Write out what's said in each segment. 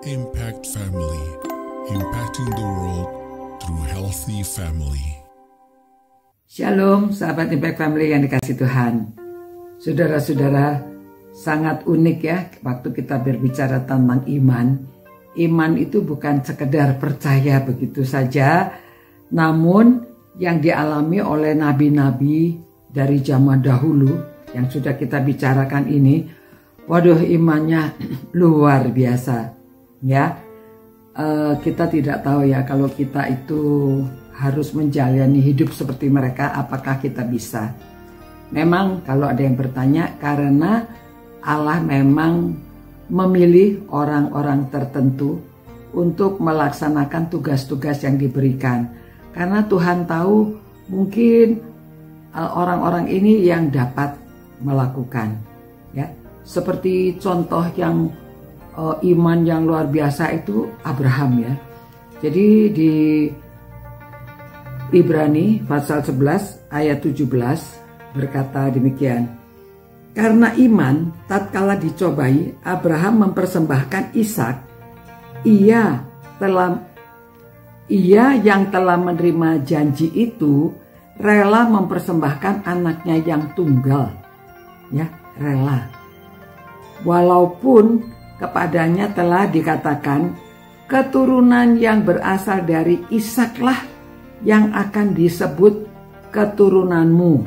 Impact Family, impacting the world through healthy family. Shalom, sahabat Impact Family yang dikasih Tuhan. Saudara-saudara, sangat unik ya waktu kita berbicara tentang iman. Iman itu bukan sekedar percaya begitu saja, namun yang dialami oleh nabi-nabi dari zaman dahulu yang sudah kita bicarakan ini, waduh imannya luar biasa. Ya, kita tidak tahu ya kalau kita itu harus menjalani hidup seperti mereka, apakah kita bisa? Memang kalau ada yang bertanya, karena Allah memang memilih orang-orang tertentu untuk melaksanakan tugas-tugas yang diberikan. Karena Tuhan tahu mungkin orang-orang ini yang dapat melakukan. Ya, seperti contoh yang iman yang luar biasa itu Abraham ya. Jadi di Ibrani pasal 11 ayat 17 berkata demikian. Karena iman tatkala dicobai, Abraham mempersembahkan Ishak. Ia yang telah menerima janji itu rela mempersembahkan anaknya yang tunggal. Ya, rela. Walaupun kepadanya telah dikatakan, keturunan yang berasal dari Ishaklah yang akan disebut keturunanmu.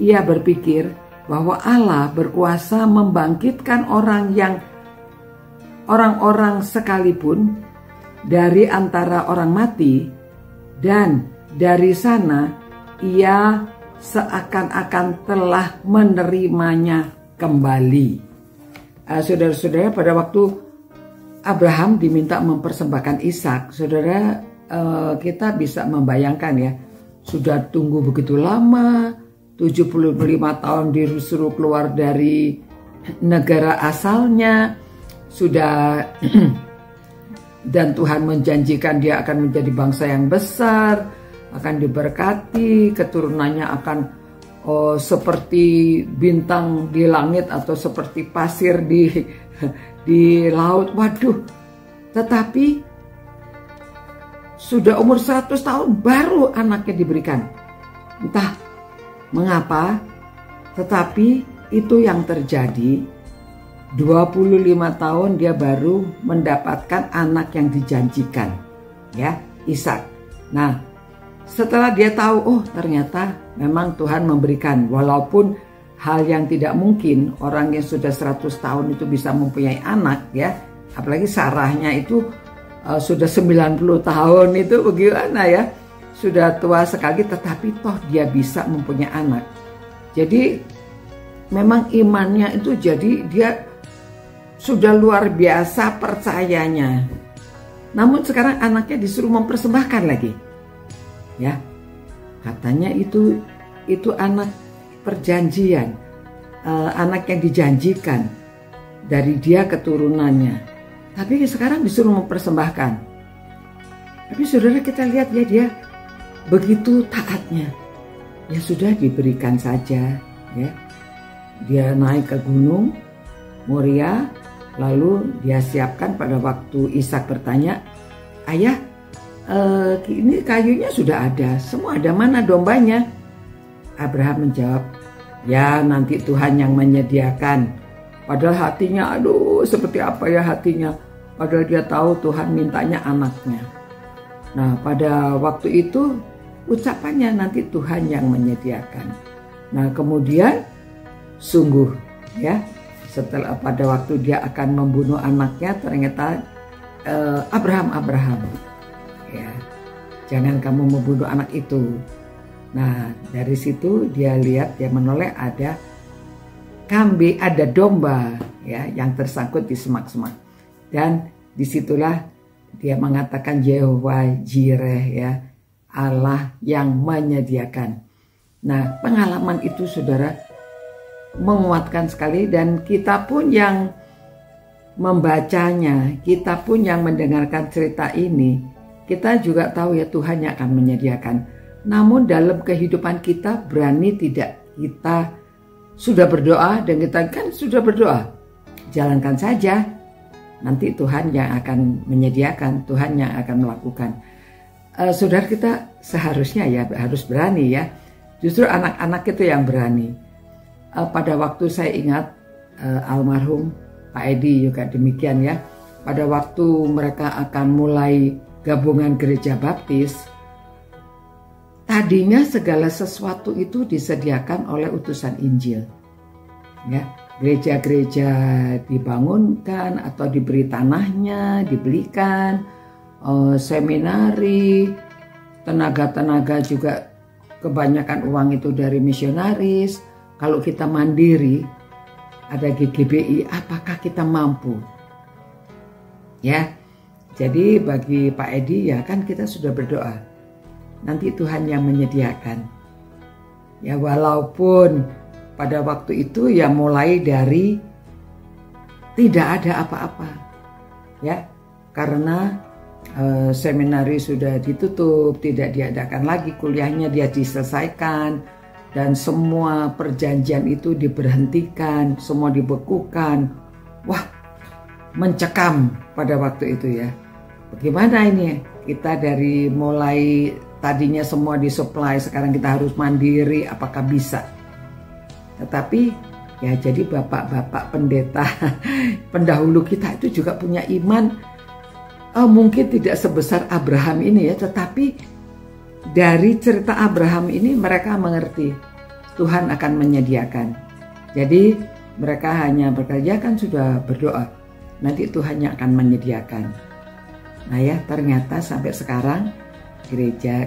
Ia berpikir bahwa Allah berkuasa membangkitkan orang-orang sekalipun dari antara orang mati, dan dari sana ia seakan-akan telah menerimanya kembali. Saudara-saudara, pada waktu Abraham diminta mempersembahkan Ishak, saudara, kita bisa membayangkan ya, sudah tunggu begitu lama, 75 tahun disuruh keluar dari negara asalnya, sudah dan Tuhan menjanjikan dia akan menjadi bangsa yang besar, akan diberkati, keturunannya akan seperti bintang di langit atau seperti pasir di laut. Waduh, tetapi sudah umur 100 tahun baru anaknya diberikan. Entah mengapa, tetapi itu yang terjadi. 25 tahun dia baru mendapatkan anak yang dijanjikan, ya, Ishak. Nah, setelah dia tahu, oh ternyata memang Tuhan memberikan, walaupun hal yang tidak mungkin, orang yang sudah 100 tahun itu bisa mempunyai anak ya, apalagi Sarahnya itu sudah 90 tahun, itu bagaimana ya, sudah tua sekali, tetapi toh dia bisa mempunyai anak. Jadi memang imannya itu, jadi dia sudah luar biasa percayanya. Namun sekarang anaknya disuruh mempersembahkan lagi. Ya, katanya itu anak perjanjian, anak yang dijanjikan dari dia keturunannya. Tapi sekarang disuruh mempersembahkan. Tapi saudara, kita lihat ya, dia begitu taatnya. Ya sudah, diberikan saja. Ya, dia naik ke gunung Moria, lalu dia siapkan. Pada waktu Ishak bertanya, ayah, ini kayunya sudah ada, semua ada, mana dombanya? Abraham menjawab, ya nanti Tuhan yang menyediakan. Padahal hatinya, aduh seperti apa ya hatinya, padahal dia tahu Tuhan mintanya anaknya. Nah pada waktu itu ucapannya nanti Tuhan yang menyediakan. Nah kemudian sungguh ya, setelah pada waktu dia akan membunuh anaknya, ternyata Abraham, ya, jangan kamu membunuh anak itu. Nah dari situ dia lihat, dia menoleh ada kambing, ada domba ya yang tersangkut di semak-semak, dan disitulah dia mengatakan Yehovah Jireh ya, Allah yang menyediakan. Nah pengalaman itu saudara menguatkan sekali, dan kita pun yang membacanya, kita pun yang mendengarkan cerita ini, kita juga tahu ya Tuhan yang akan menyediakan. Namun dalam kehidupan kita berani tidak kita sudah berdoa, dan kita kan sudah berdoa, jalankan saja nanti Tuhan yang akan menyediakan, Tuhan yang akan melakukan. Saudara, kita seharusnya ya harus berani ya. Justru anak-anak itu yang berani. Pada waktu saya ingat almarhum Pak Edi juga demikian ya. Pada waktu mereka akan mulai gabungan gereja baptis, tadinya segala sesuatu itu disediakan oleh utusan Injil. Ya, gereja-gereja dibangunkan atau diberi tanahnya, dibelikan, seminari, tenaga-tenaga juga kebanyakan uang itu dari misionaris. Kalau kita mandiri, ada GGBI, apakah kita mampu? Ya, jadi bagi Pak Edi ya kan kita sudah berdoa. Nanti Tuhan yang menyediakan. Ya walaupun pada waktu itu ya mulai dari tidak ada apa-apa. Ya, karena seminari sudah ditutup, tidak diadakan lagi kuliahnya, dia diselesaikan. Dan semua perjanjian itu diberhentikan, semua dibekukan. Wah, mencekam pada waktu itu ya. Bagaimana ini? Kita dari mulai tadinya semua disuplai, sekarang kita harus mandiri, apakah bisa? Tetapi ya jadi bapak-bapak pendeta pendahulu kita itu juga punya iman. Mungkin tidak sebesar Abraham ini ya, tetapi dari cerita Abraham ini mereka mengerti Tuhan akan menyediakan. Jadi mereka hanya bekerja kan sudah berdoa. Nanti Tuhan yang akan menyediakan. Nah ya, ternyata sampai sekarang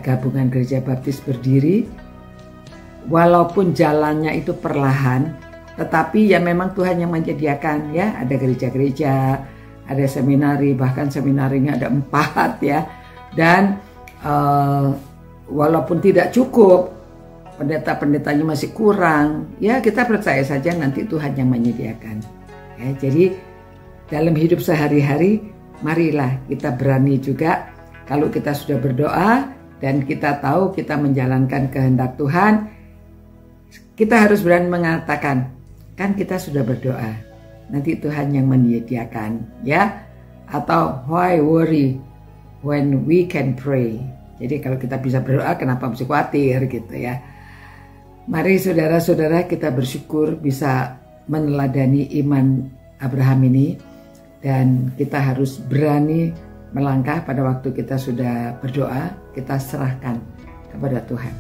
gabungan gereja baptis berdiri. Walaupun jalannya itu perlahan, tetapi ya memang Tuhan yang menyediakan ya. Ada gereja-gereja, ada seminari, bahkan seminarinya ada 4 ya. Dan walaupun tidak cukup, pendeta-pendetanya masih kurang, ya kita percaya saja nanti Tuhan yang menyediakan. Ya, jadi dalam hidup sehari-hari, marilah kita berani juga kalau kita sudah berdoa dan kita tahu kita menjalankan kehendak Tuhan, kita harus berani mengatakan, kan kita sudah berdoa, nanti Tuhan yang menyediakan, ya. Atau why worry when we can pray. Jadi kalau kita bisa berdoa, kenapa mesti khawatir gitu ya. Mari saudara-saudara kita bersyukur bisa meneladani iman Abraham ini. Dan kita harus berani melangkah pada waktu kita sudah berdoa, kita serahkan kepada Tuhan.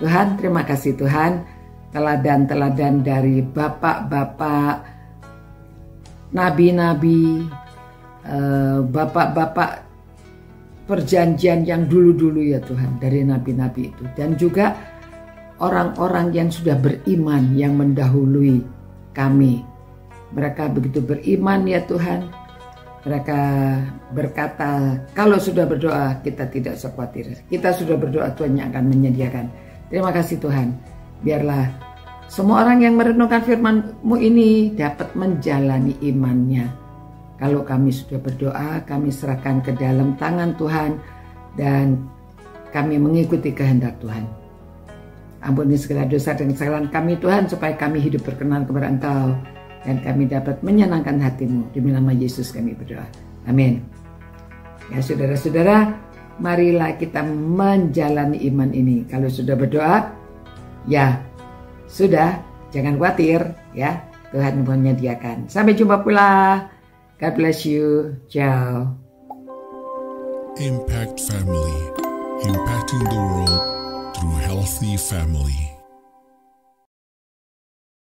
Tuhan, terima kasih Tuhan. Teladan-teladan dari bapak-bapak, nabi-nabi, bapak-bapak perjanjian yang dulu-dulu ya Tuhan, dari nabi-nabi itu, dan juga orang-orang yang sudah beriman yang mendahului kami. Mereka begitu beriman ya Tuhan. Mereka berkata, kalau sudah berdoa kita tidak usah khawatir. Kita sudah berdoa, Tuhan yang akan menyediakan. Terima kasih Tuhan. Biarlah semua orang yang merenungkan firman-Mu ini dapat menjalani imannya. Kalau kami sudah berdoa, kami serahkan ke dalam tangan Tuhan dan kami mengikuti kehendak Tuhan. Ampuni segala dosa dan kesalahan kami Tuhan, supaya kami hidup berkenan kepada Engkau dan kami dapat menyenangkan hati-Mu. Demi nama Yesus kami berdoa. Amin. Ya saudara-saudara, marilah kita menjalani iman ini. Kalau sudah berdoa, ya sudah, jangan khawatir ya, Tuhan menyediakan. Sampai jumpa pula. God bless you. Ciao. Impact Family, impacting the world through healthy family.